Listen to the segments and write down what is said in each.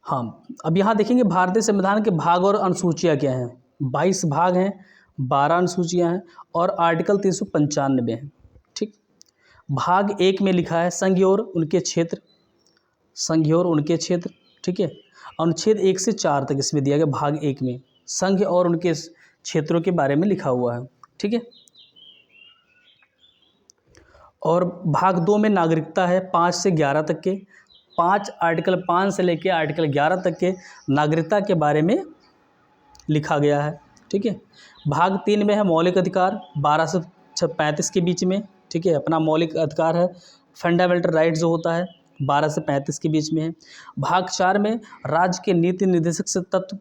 हाँ, अब यहाँ देखेंगे भारतीय संविधान के भाग और अनुसूचियाँ क्या हैं। 22 भाग हैं, 12 अनुसूचियाँ हैं और आर्टिकल 395 है। ठीक, भाग 1 में लिखा है संघ और उनके क्षेत्र, संघ और उनके क्षेत्र। ठीक है, अनुच्छेद 1 से 4 तक इसमें दिया गया। भाग 1 में संघ और उनके क्षेत्रों के बारे में लिखा हुआ है। ठीक है, और भाग 2 में नागरिकता है 5 से 11 तक के, आर्टिकल 5 से लेकर आर्टिकल 11 तक के नागरिकता के बारे में लिखा गया है। ठीक है, भाग 3 में है मौलिक अधिकार 12 से 35 के बीच में। ठीक है, अपना मौलिक अधिकार है, फंडामेंटल राइट जो होता है 12 से 35 के बीच में है। भाग 4 में राज्य के नीति निर्देशक से तत्व,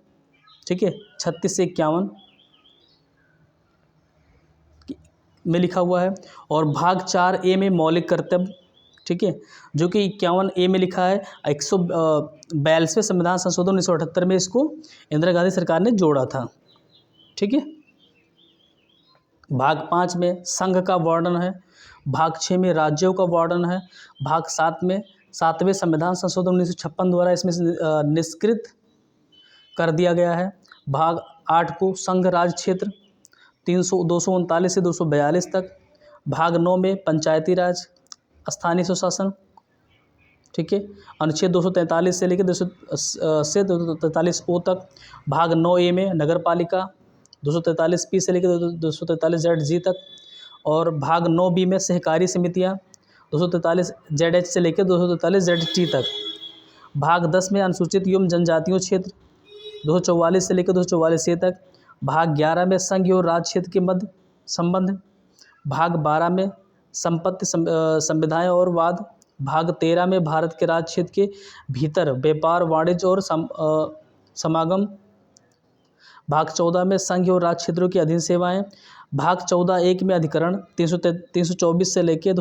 ठीक है, 36 से 51 में लिखा हुआ है। और भाग 4A में मौलिक कर्तव्य, ठीक है, जो कि 51A में लिखा है। 142वें संविधान संशोधन 1978 में इसको इंदिरा गांधी सरकार ने जोड़ा था। ठीक है, भाग 5 में संघ का वर्णन है, भाग 6 में राज्यों का वर्णन है, भाग 7 में 7वें संविधान संशोधन 1956 द्वारा इसमें निष्कृत कर दिया गया है। भाग 8 को संघ राज्य क्षेत्र 239 से 242 तक। भाग 9 में पंचायती राज स्थानीय स्वशासन। ठीक है, अनुच्छेद 243 से लेकर 243O तक। भाग 9A में नगर पालिका 243P से लेकर 243ZG तक। और भाग 9B में सहकारी समितियां 243ZH से लेकर 243ZT तक। भाग 10 में अनुसूचित एवं जनजातियों क्षेत्र 244 से लेकर 244A तक। भाग 11 में संघ और राज्य क्षेत्र के मध्य संबंध। भाग 12 में संपत्ति संविधाएं और वाद। भाग 13 में भारत के राज्य क्षेत्र के भीतर व्यापार वाणिज्य और समागम। भाग 14 में संघ और राज्य क्षेत्रों की अधीन सेवाएं। भाग 14(1) में अधिकरण 324 से लेकर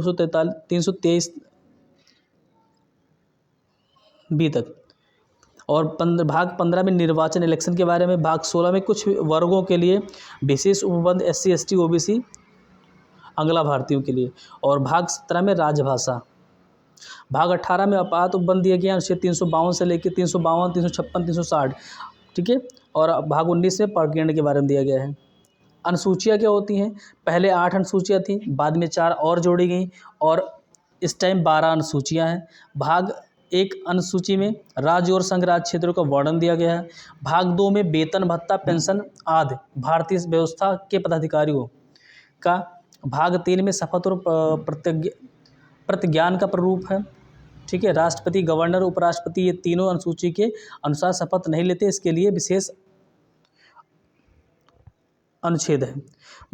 323B तक। और भाग 15 में निर्वाचन इलेक्शन के बारे में। भाग 16 में कुछ वर्गों के लिए विशेष उपबंध SC ST OBC अंगला भारतीयों के लिए। और भाग 17 में राजभाषा। भाग 18 में आपात उपबंध दिया गया अनुच्छेद 352 से लेकर 352, 356, 360। ठीक है, और भाग 19 में प्रकीर्ण के बारे में दिया गया है। अनुसूचियाँ क्या होती हैं? पहले 8 अनुसूचियाँ थी, बाद में 4 और जोड़ी गई और इस टाइम 12 अनुसूचियाँ हैं। भाग 1 अनुसूची में राज्य और संघ राज्य क्षेत्रों का वर्णन दिया गया है। भाग 2 में वेतन भत्ता पेंशन आदि भारतीय व्यवस्था के पदाधिकारियों का। भाग 3 में शपथ और प्रतिज्ञान का प्रारूप है। ठीक है, राष्ट्रपति, गवर्नर, उपराष्ट्रपति ये तीनों अनुसूची के अनुसार शपथ नहीं लेते, इसके लिए विशेष अनुच्छेद है।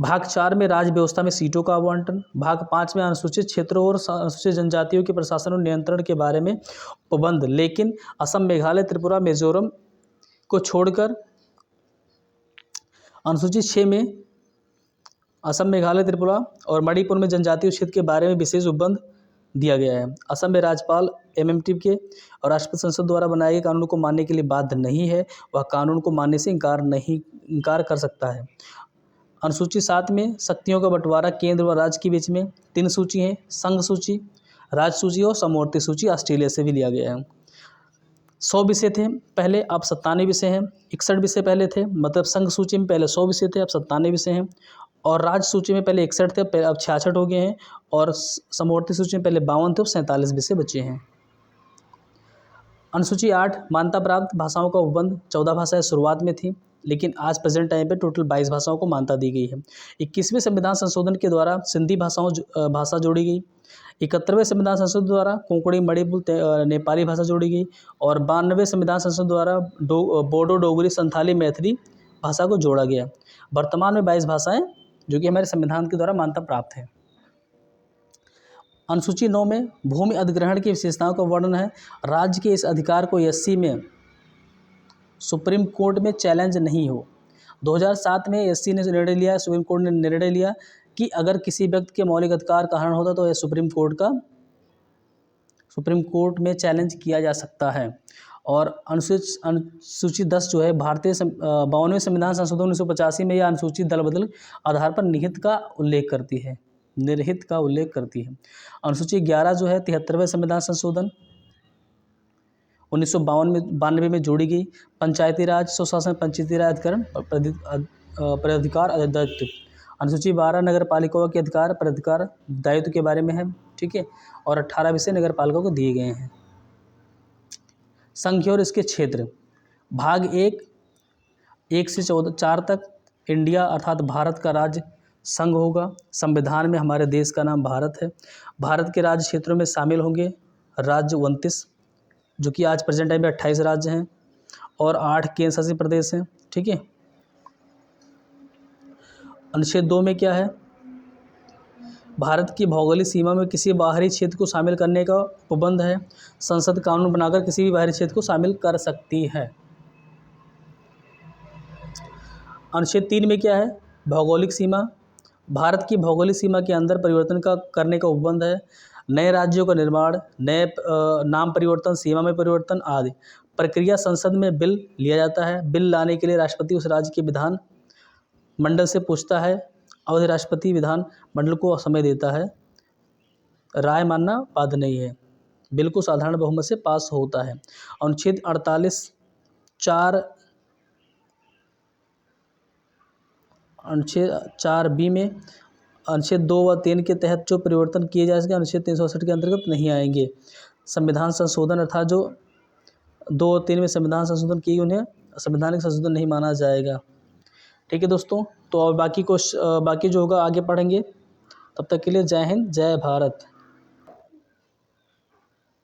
भाग 4 में राज्य व्यवस्था में सीटों का आवंटन। भाग 5 में अनुसूचित क्षेत्रों और अनुसूचित जनजातियों के प्रशासन और नियंत्रण के बारे में उपबंध, लेकिन असम, मेघालय, त्रिपुरा, मिजोरम को छोड़कर। अनुसूचित 6 में असम, मेघालय, त्रिपुरा और मणिपुर में जनजातीय क्षेत्र के बारे में विशेष उपबंध दिया गया है। असम में राज्यपाल MMT के और राष्ट्रपति संसद द्वारा बनाए गए कानून को मानने के लिए बाध्य नहीं है, वह कानून को मानने से इनकार कर सकता है। अनुसूची 7 में शक्तियों का बंटवारा केंद्र व राज्य के बीच में। 3 सूची हैं, संघ सूची, राज्य सूची और समवर्ती सूची, ऑस्ट्रेलिया से भी लिया गया है। 100 विषय थे पहले, अब 97 विषय हैं। 61 विषय पहले थे, मतलब संघ सूची में पहले 100 विषय थे, अब 97 विषय हैं। और राज्य सूची में पहले 61 थे, अब 66 हो गए हैं। और समवर्ती सूची में पहले 52 थे, अब 47 विषय बचे हैं। अनुसूची 8 मान्यता प्राप्त भाषाओं का उपबंध। 14 भाषाएं शुरुआत में थी, लेकिन आज प्रेजेंट टाइम पे टोटल 22 भाषाओं को मान्यता दी गई है। 21वें संविधान संशोधन के द्वारा सिंधी भाषा जोड़ी गई। 71वें संविधान संशोधन द्वारा कोंकणी, मणिपुरी, नेपाली भाषा जोड़ी गई। और 92वें संविधान संशोधन द्वारा बोडो, डोगरी, संथाली, मैथिली भाषा को जोड़ा गया। वर्तमान में 22 भाषाएं जो कि हमारे संविधान के द्वारा मान्यता प्राप्त है। अनुसूची 9 में भूमि अधिग्रहण की विशेषताओं का वर्णन है। राज्य के इस अधिकार को SC में सुप्रीम कोर्ट में चैलेंज नहीं हो। 2007 में SC ने निर्णय लिया, सुप्रीम कोर्ट ने निर्णय लिया कि अगर किसी व्यक्ति के मौलिक अधिकार का हनन होता तो यह सुप्रीम कोर्ट में चैलेंज किया जा सकता है। और अनुसूची 10 जो है भारतीय 52वें संविधान संशोधन 1985 में यह अनुसूची दल बदल आधार पर निहित का उल्लेख करती है। अनुसूची 11 जो है 73वें संविधान संशोधन 1992 में जोड़ी गई। पंचायती राज, स्वशासन, पंचायती राज अधिकरण और प्राधिकार दायित्व। अनुसूची 12 नगर पालिकाओं के अधिकार प्राधिकार दायित्व के बारे में है, ठीक है। और 18 विषय नगर पालिकाओं को दिए गए हैं। संघ और इसके क्षेत्र। भाग 1 से 4 तक इंडिया अर्थात भारत का राज्य संघ होगा। संविधान में हमारे देश का नाम भारत है। भारत के राज्य क्षेत्रों में शामिल होंगे राज्य 29, जो कि आज प्रेजेंट टाइम में 28 राज्य हैं, और 8 केंद्र शासित प्रदेश हैं, ठीक है। अनुच्छेद 2 में क्या है? भारत की भौगोलिक सीमा में किसी बाहरी क्षेत्र को शामिल करने का उपबंध है। संसद कानून बनाकर किसी भी बाहरी क्षेत्र को शामिल कर सकती है। अनुच्छेद 3 में क्या है? भौगोलिक सीमा। भारत की भौगोलिक सीमा के अंदर परिवर्तन करने का उपबंध है। नए राज्यों का निर्माण, नए नाम परिवर्तन, सीमा में परिवर्तन आदि प्रक्रिया संसद में बिल लिया जाता है। बिल लाने के लिए राष्ट्रपति उस राज्य के विधान मंडल से पूछता है। अवधि राष्ट्रपति विधान मंडल को समय देता है। राय मानना बाध्य नहीं है। बिल को साधारण बहुमत से पास होता है। अनुच्छेद 4B में अनुच्छेद 2 व 3 के तहत जो परिवर्तन किए जा सके अनुच्छेद 368 के अंतर्गत नहीं आएंगे। संविधान संशोधन अर्थात जो 2 और 3 में संविधान संशोधन किए उन्हें संवैधानिक संशोधन नहीं माना जाएगा। ठीक है दोस्तों, तो और बाकी जो होगा आगे पढ़ेंगे। तब तक के लिए जय हिंद, जय भारत।